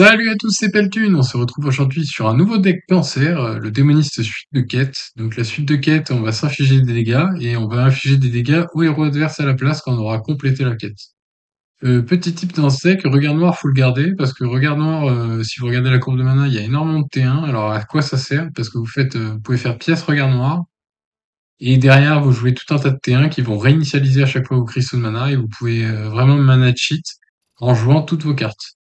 Salut à tous, c'est Peltune. On se retrouve aujourd'hui sur un nouveau deck Cancer, le démoniste suite de quête. Donc la suite de quête, on va s'infliger des dégâts et on va infliger des dégâts au héros adverse à la place quand on aura complété la quête. Petit tip dans ce deck, regard noir, faut le garder parce que regard noir, si vous regardez la courbe de mana, il y a énormément de T1. Alors à quoi ça sert? Parce que vous pouvez faire pièce regard noir et derrière vous jouez tout un tas de T1 qui vont réinitialiser à chaque fois vos cristaux de mana et vous pouvez vraiment mana cheat en jouant toutes vos cartes.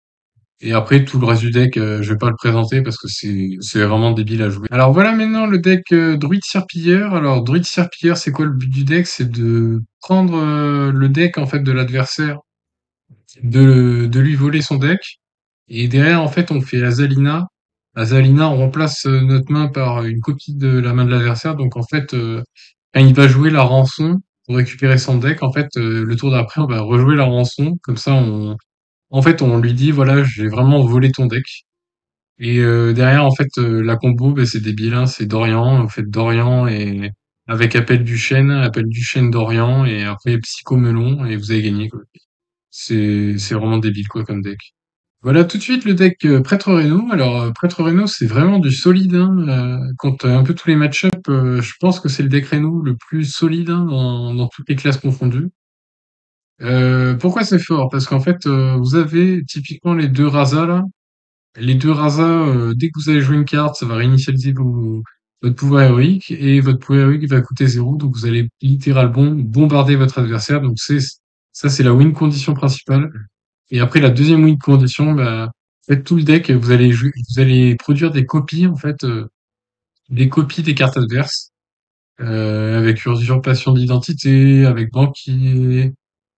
Et après, tout le reste du deck, je vais pas le présenter parce que c'est vraiment débile à jouer. Alors voilà maintenant le deck Druide Serpilleur. Alors Druide Serpilleur, c'est quoi le but du deck? C'est de prendre le deck en fait de l'adversaire, de lui voler son deck. Et derrière, en fait, on fait Azalina. Azalina, on remplace notre main par une copie de la main de l'adversaire. Donc en fait, quand il va jouer la rançon pour récupérer son deck, en fait, le tour d'après, on va rejouer la rançon. Comme ça, en fait, on lui dit, voilà, j'ai vraiment volé ton deck. Et derrière, en fait, la combo, ben, c'est débile, hein, c'est Dorian. Vous faites Dorian et avec Appel du chêne Dorian et après Psychomelon et vous avez gagné, quoi. C'est vraiment débile, quoi, comme deck. Voilà tout de suite le deck Prêtre Reno. Alors, Prêtre Reno, c'est vraiment du solide, hein, contre un peu tous les match-up, je pense que c'est le deck Reno le plus solide, hein, dans toutes les classes confondues. Pourquoi c'est fort? Parce qu'en fait, vous avez typiquement les deux Rasa là. Les deux Rasa, dès que vous allez jouer une carte, ça va réinitialiser votre pouvoir héroïque et votre pouvoir héroïque va coûter zéro, donc vous allez littéralement bombarder votre adversaire. Donc ça, c'est la win condition principale. Et après, la deuxième win condition, bah, faites tout le deck, vous allez produire des copies, en fait, des copies des cartes adverses, avec usurpation d'identité, avec banquier,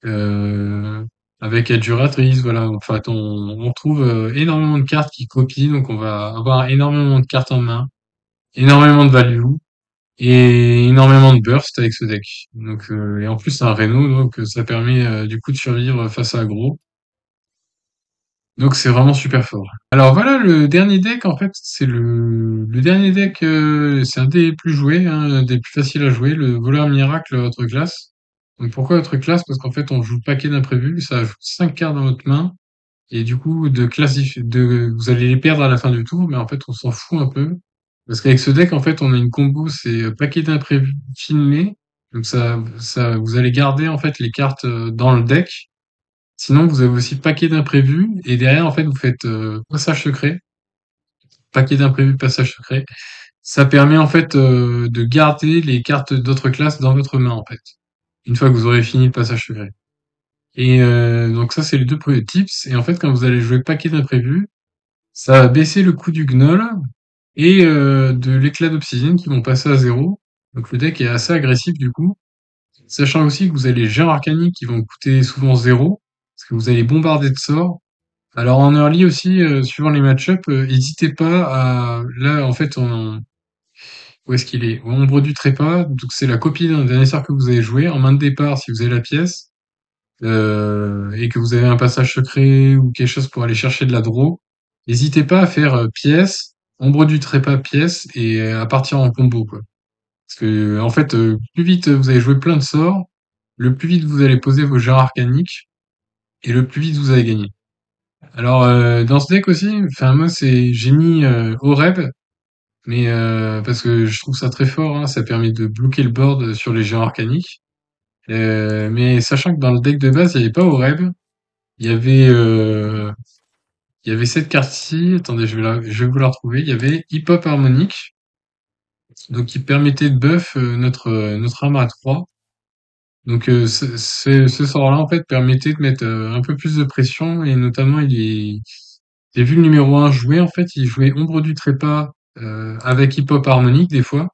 euh, avec adjuratrice, voilà. En fait, on trouve énormément de cartes qui copient, donc on va avoir énormément de cartes en main, énormément de value et énormément de burst avec ce deck. Donc, et en plus, c'est un Reno, donc ça permet du coup de survivre face à aggro. Donc c'est vraiment super fort. Alors voilà, le dernier deck, en fait, c'est le dernier deck, c'est un des plus joués, hein, des plus faciles à jouer, le voleur miracle autre classe. Donc pourquoi autre classe? Parce qu'en fait, on joue le paquet d'imprévus, ça ajoute 5 cartes dans votre main, et du coup, vous allez les perdre à la fin du tour, mais en fait, on s'en fout un peu. Parce qu'avec ce deck, en fait, on a une combo, c'est paquet d'imprévus filmé. Donc vous allez garder, en fait, les cartes dans le deck. Sinon, vous avez aussi paquet d'imprévus, et derrière, en fait, vous faites passage secret, paquet d'imprévus, passage secret. Ça permet en fait de garder les cartes d'autres classes dans votre main, en fait, une fois que vous aurez fini le passage secret. Et donc ça, c'est les deux premiers tips. Et en fait, quand vous allez jouer paquet d'imprévus, ça va baisser le coût du gnoll et de l'éclat d'obsidienne qui vont passer à zéro. Donc le deck est assez agressif du coup. Sachant aussi que vous avez les géants arcaniques qui vont coûter souvent zéro, parce que vous allez bombarder de sorts. Alors en early aussi, suivant les match-up, hésitez pas à... Là, en fait, où est-ce qu'il est? Au Ombre du Trépas, donc c'est la copie d'un dernier sort que vous avez joué. En main de départ, si vous avez la pièce, et que vous avez un passage secret ou quelque chose pour aller chercher de la draw, n'hésitez pas à faire pièce, Ombre du Trépas, pièce, et à partir en combo, quoi. Parce que, en fait, plus vite vous allez jouer plein de sorts, le plus vite vous allez poser vos géants arcaniques, et le plus vite vous allez gagner. Alors dans ce deck aussi, enfin moi j'ai mis Oreb, mais parce que je trouve ça très fort, hein, ça permet de bloquer le board sur les géants arcaniques. Mais sachant que dans le deck de base il n'y avait pas Oreb, il y avait euh, il y avait cette carte-ci. Attendez, je vais vous la retrouver. Il y avait Hip Hop Harmonique, donc qui permettait de buff notre arme à 3. Donc ce sort-là en fait permettait de mettre un peu plus de pression et notamment j'ai vu le numéro un jouer, en fait, il jouait Ombre du Trépas avec Hip Hop Harmonique des fois,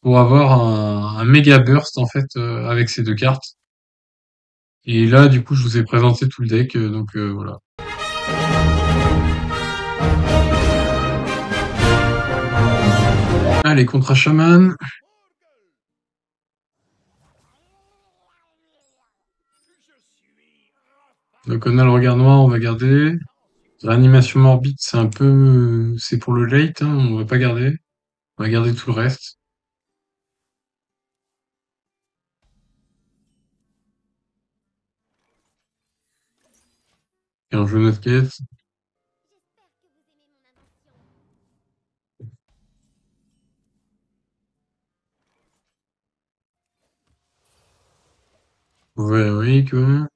pour avoir un méga burst en fait avec ces deux cartes. Et là, du coup, je vous ai présenté tout le deck, donc voilà. Allez, contre Shaman. Donc on a le regard noir, on va garder. Réanimation morbide, c'est un peu, c'est pour le late, hein, on va pas garder. On va garder tout le reste. Et on joue notre quête. Ouais, oui, que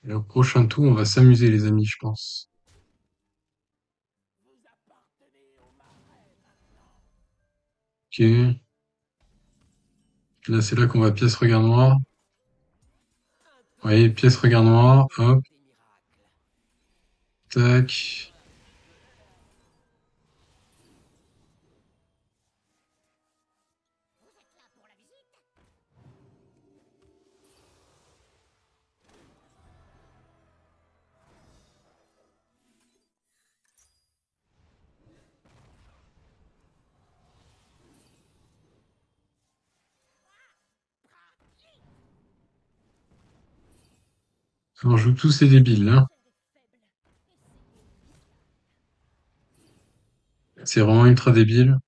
le prochain tour, on va s'amuser, les amis, je pense. Ok. Là, c'est là qu'on va pièce regard noir. Oui, pièce regard noir. Hop, tac. On joue tous ces débiles, là. C'est vraiment ultra débile.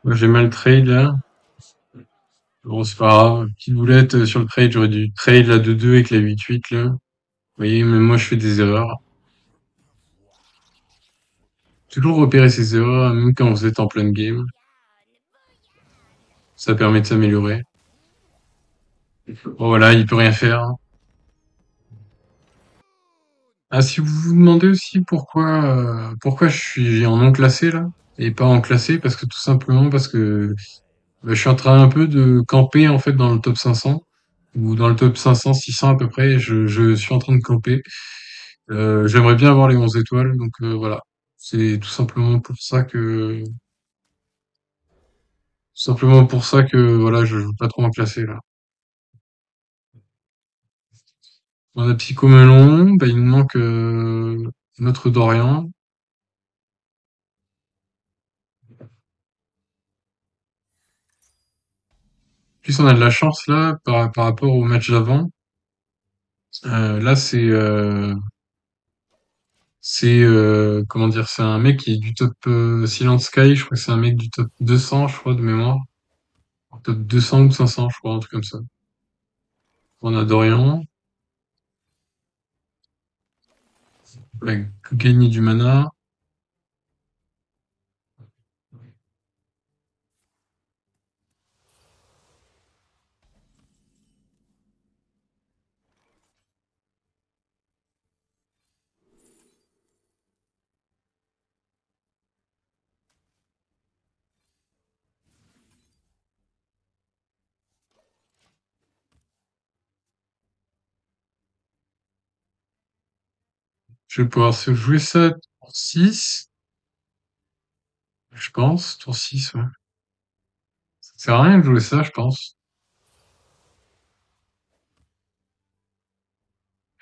Moi, j'ai mal trade, là. Bon, c'est pas grave. Petite boulette sur le trade. J'aurais dû trade la 2-2 avec la 8-8, là. Vous voyez, même moi, je fais des erreurs. Toujours repérer ses erreurs, même quand vous êtes en pleine game. Ça permet de s'améliorer. Bon, voilà, il peut rien faire. Ah, si vous vous demandez aussi pourquoi je suis en non classé, là, et pas en classé, parce que tout simplement parce que bah, je suis en train un peu de camper, en fait, dans le top 500, ou dans le top 500, 600 à peu près. Je suis en train de camper. J'aimerais bien avoir les 11 étoiles, donc voilà. C'est tout simplement pour ça que voilà, je joue pas trop en classé là. On a Psychomelon, bah il nous manque notre Dorian. Plus on a de la chance là par rapport au match d'avant. Là c'est comment dire, c'est un mec qui est du top Silent Sky, je crois que c'est un mec du top 200, je crois de mémoire. Top 200 ou 500, je crois, un truc comme ça. On a Dorian, avec gagner du mana. Je vais pouvoir se jouer ça tour 6, je pense. Tour 6, ouais. Ça sert à rien de jouer ça, je pense.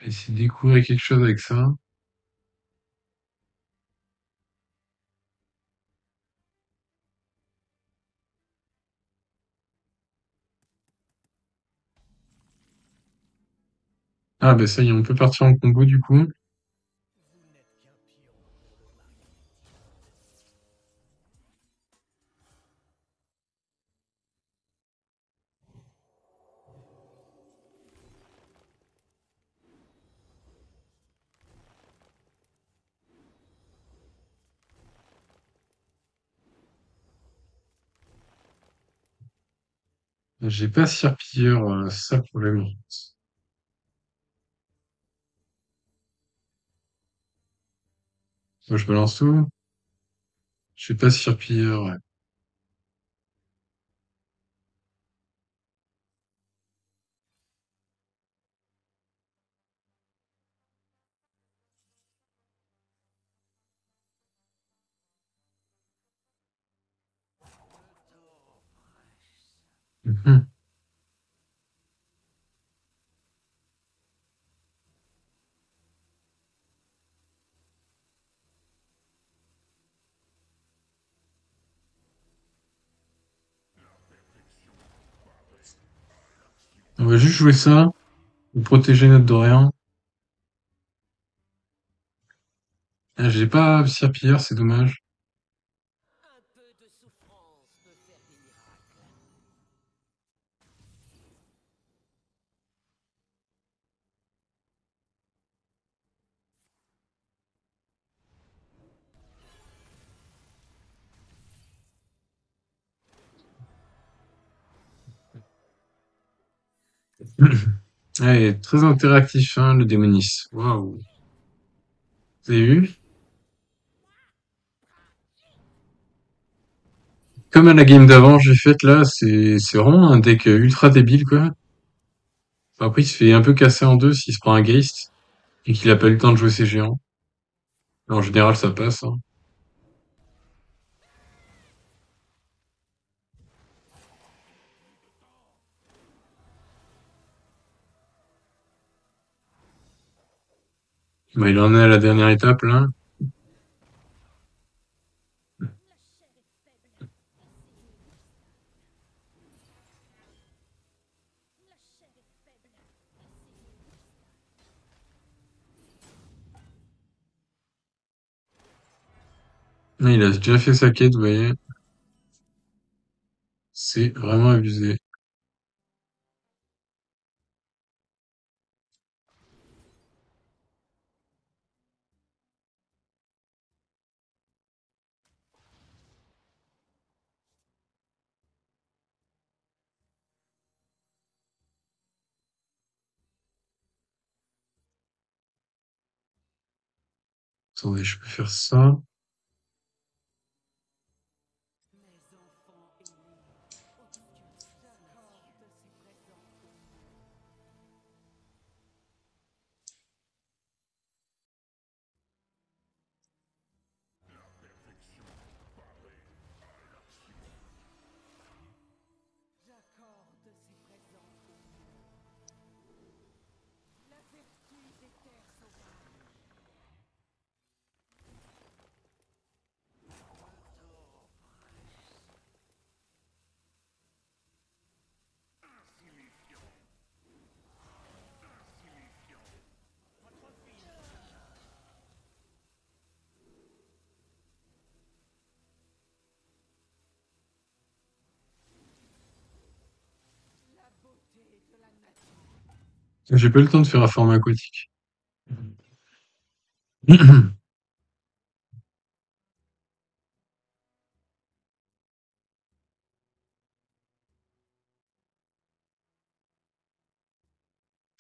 Essayer de découvrir quelque chose avec ça. Ah, bah ça y est, on peut partir en combo du coup. J'ai pas Serpilleur, c'est ça le problème. Moi, je balance tout. Je sais pas si Surpilleur, ouais. Mhm. On va juste jouer ça, pour protéger notre Dorian. Ah, j'ai pas Serpilleur, c'est dommage. Ouais, très interactif, hein, le démoniste. Waouh. Vous avez vu? Comme à la game d'avant, j'ai fait là, c'est vraiment un deck ultra débile, quoi. Après, il se fait un peu casser en deux s'il se prend un Geist et qu'il a pas eu le temps de jouer ses géants. En général, ça passe, hein. Bah, il en est à la dernière étape, là. Là, il a déjà fait sa quête, vous voyez. C'est vraiment abusé. Attendez, je peux faire ça. J'ai pas eu le temps de faire un format aquatique.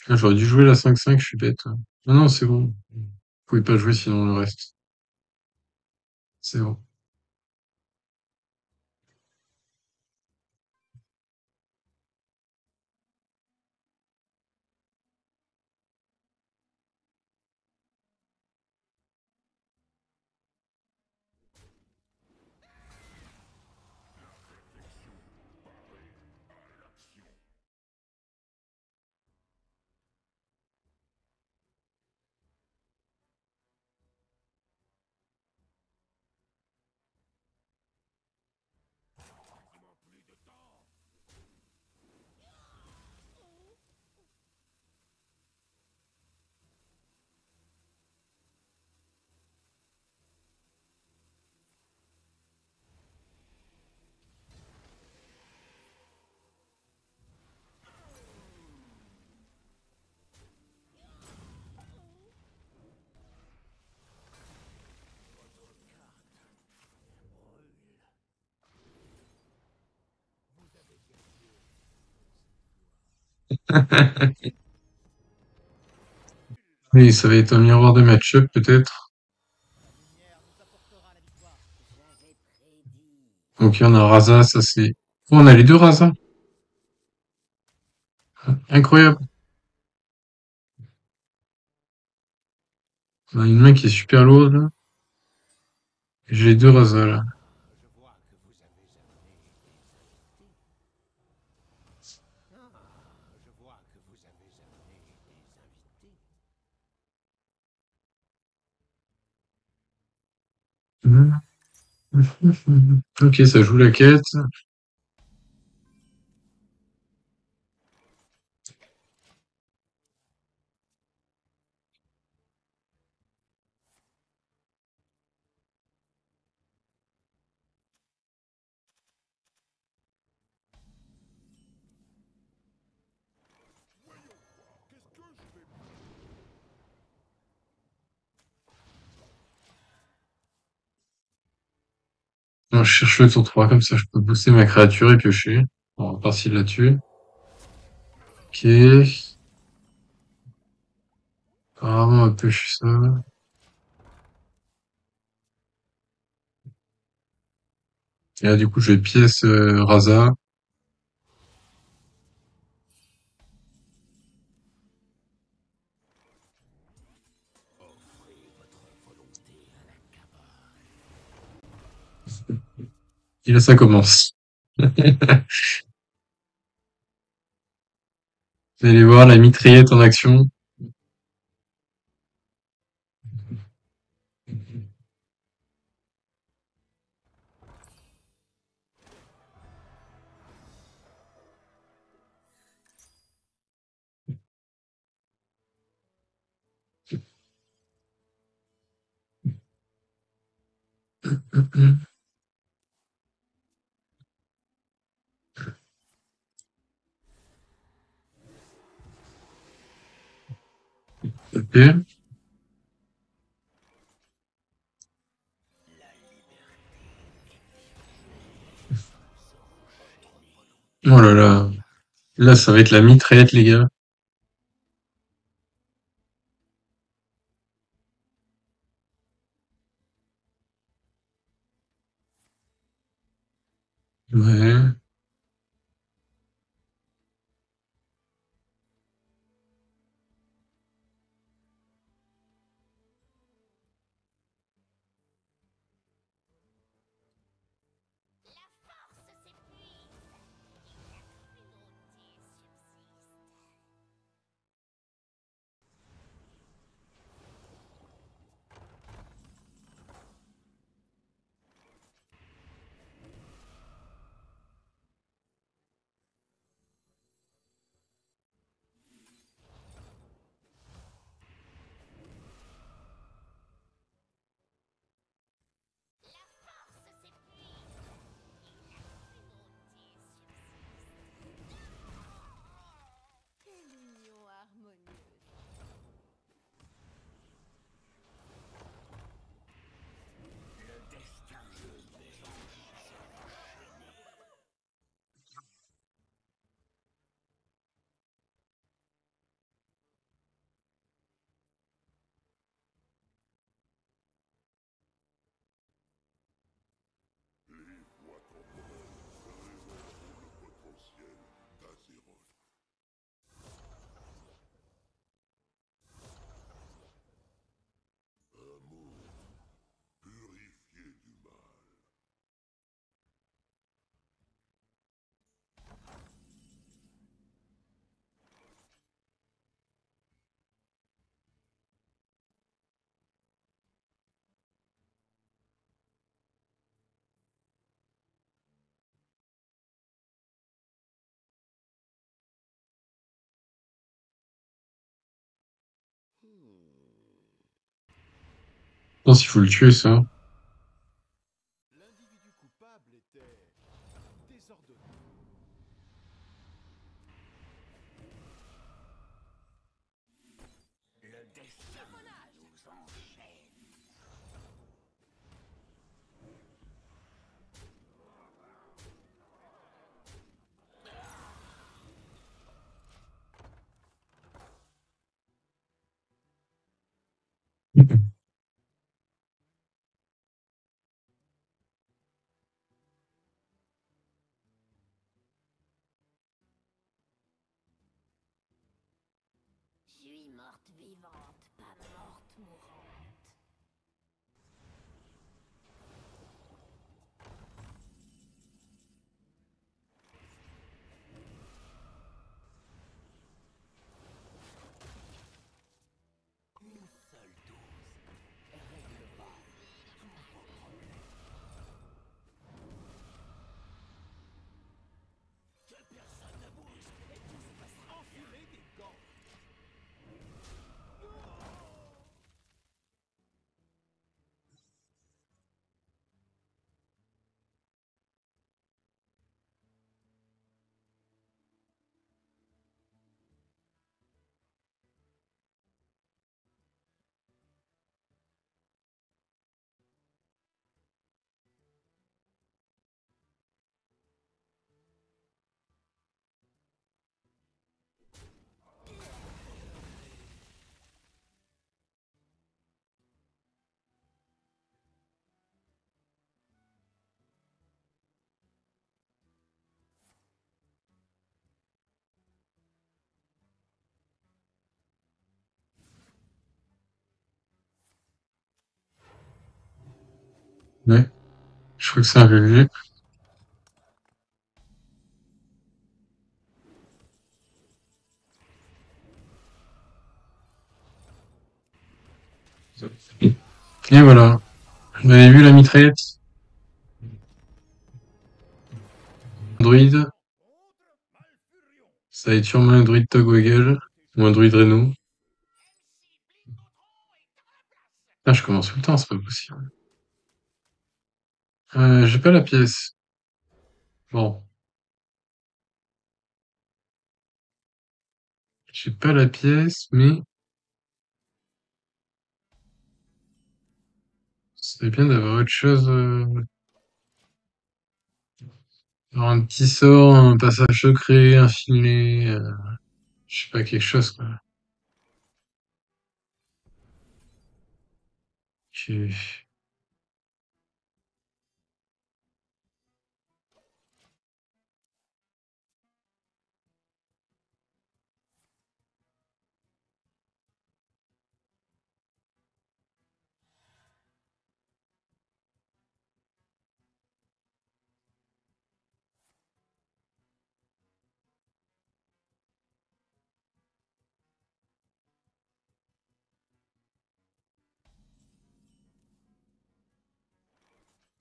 Ah, j'aurais dû jouer la 5-5, je suis bête. Non, non, c'est bon. Vous pouvez pas jouer sinon le reste. C'est bon. Oui, ça va être un miroir de match-up peut-être. Ok, on a un Rasa, ça c'est... Oh, on a les deux Rasa. Incroyable. On a une main qui est super lourde, là. J'ai les deux Rasa, là. Mhm. Ok, ça joue la quête. Non, je cherche le tour 3 comme ça je peux booster ma créature et piocher. On va voir s'il l'a tué. Ok. Apparemment, on va piocher ça. Et là, du coup, je vais pièce Rasa. Et là, ça commence. Vous allez voir la mitraillette en action. Ok. Oh là là. Là, ça va être la mitraillette, les gars. Ouais. Quelle union harmonieuse. Je pense qu'il faut le tuer, ça. L'individu coupable était désordonné. morte vivante, pas morte mourante. Une seule dose réglera tous vos problèmes. Que personne ne bouge et tout se passera. Enfilez des gants. Ouais, je crois que c'est un GG. Et voilà. Vous avez vu la mitraillette? Druide. Ça va être sûrement un druide Togwaggle. Ou un druide Reno. Ah, je commence tout le temps, c'est pas possible. J'ai pas la pièce. Bon. J'ai pas la pièce, mais c'est bien d'avoir autre chose. Avoir un petit sort, un passage secret, un filet, je sais pas, quelque chose, quoi. Qui-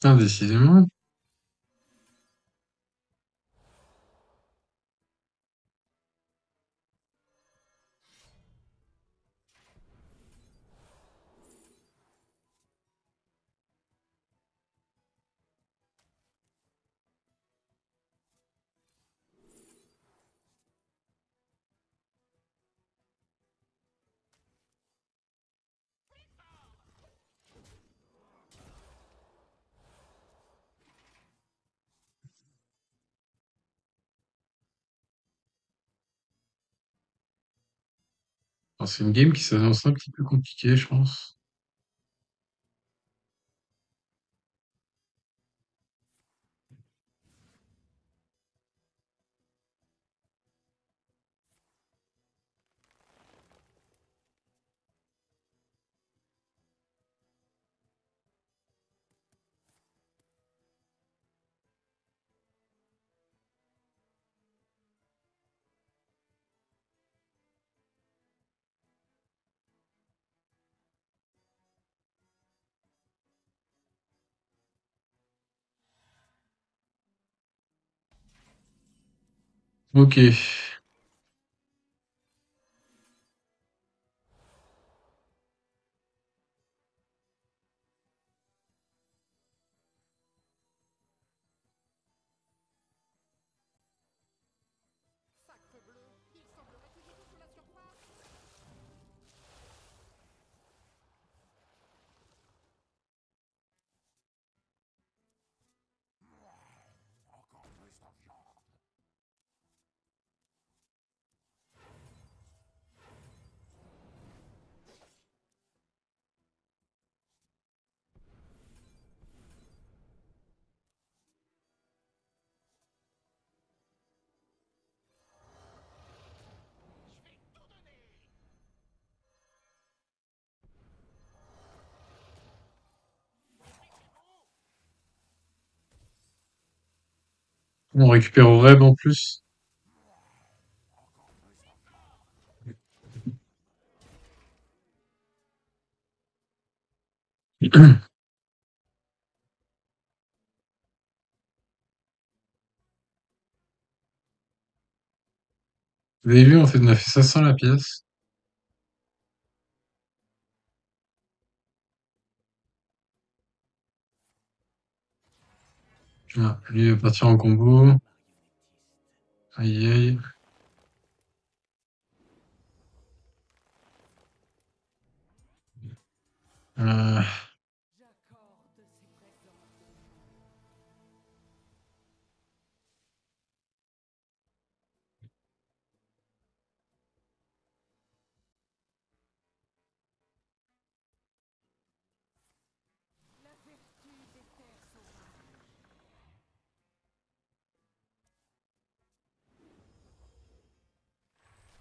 Putain, décidément. Alors, c'est une game qui s'annonce un petit peu compliquée, je pense. Ok. Sacre bleu, il semblerait que j'ai tout sous la surface. Encore plus de viande. On récupère au rêve en plus. Vous avez vu, en fait, on a fait 500 la pièce. Ah, lui, il va partir en combo. Aïe, aïe. Euh, J'accorde ces présents. La vertu des terres sauvages.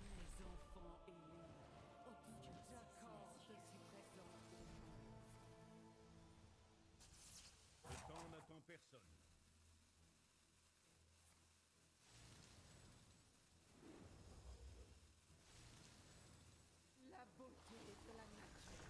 Les enfants ailés. J'accorde ces présents. Le temps n'attend personne. La beauté de la nature.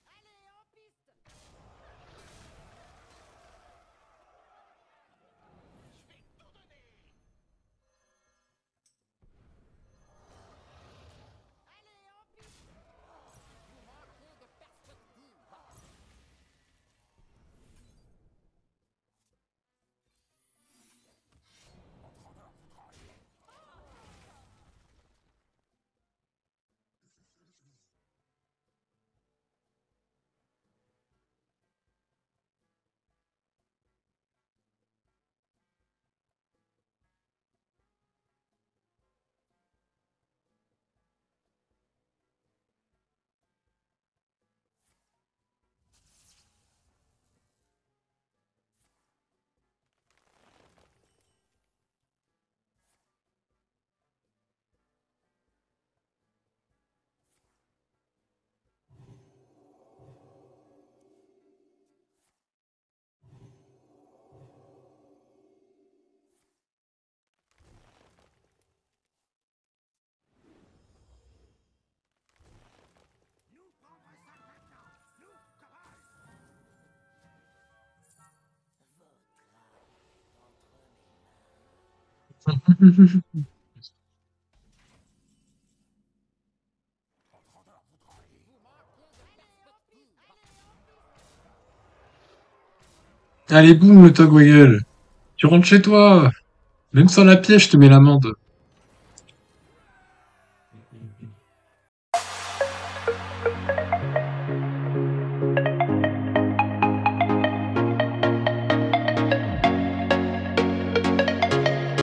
Allez, en piste. Je vais tout donner. Allez, en piste. Vous manquez de perspective. Nous prendrons ça maintenant. Nous, cobardes. Vous manquez de perspective. Allez, boum, le Togwaggle. Tu rentres chez toi. Même sans la pièce, je te mets l'amende.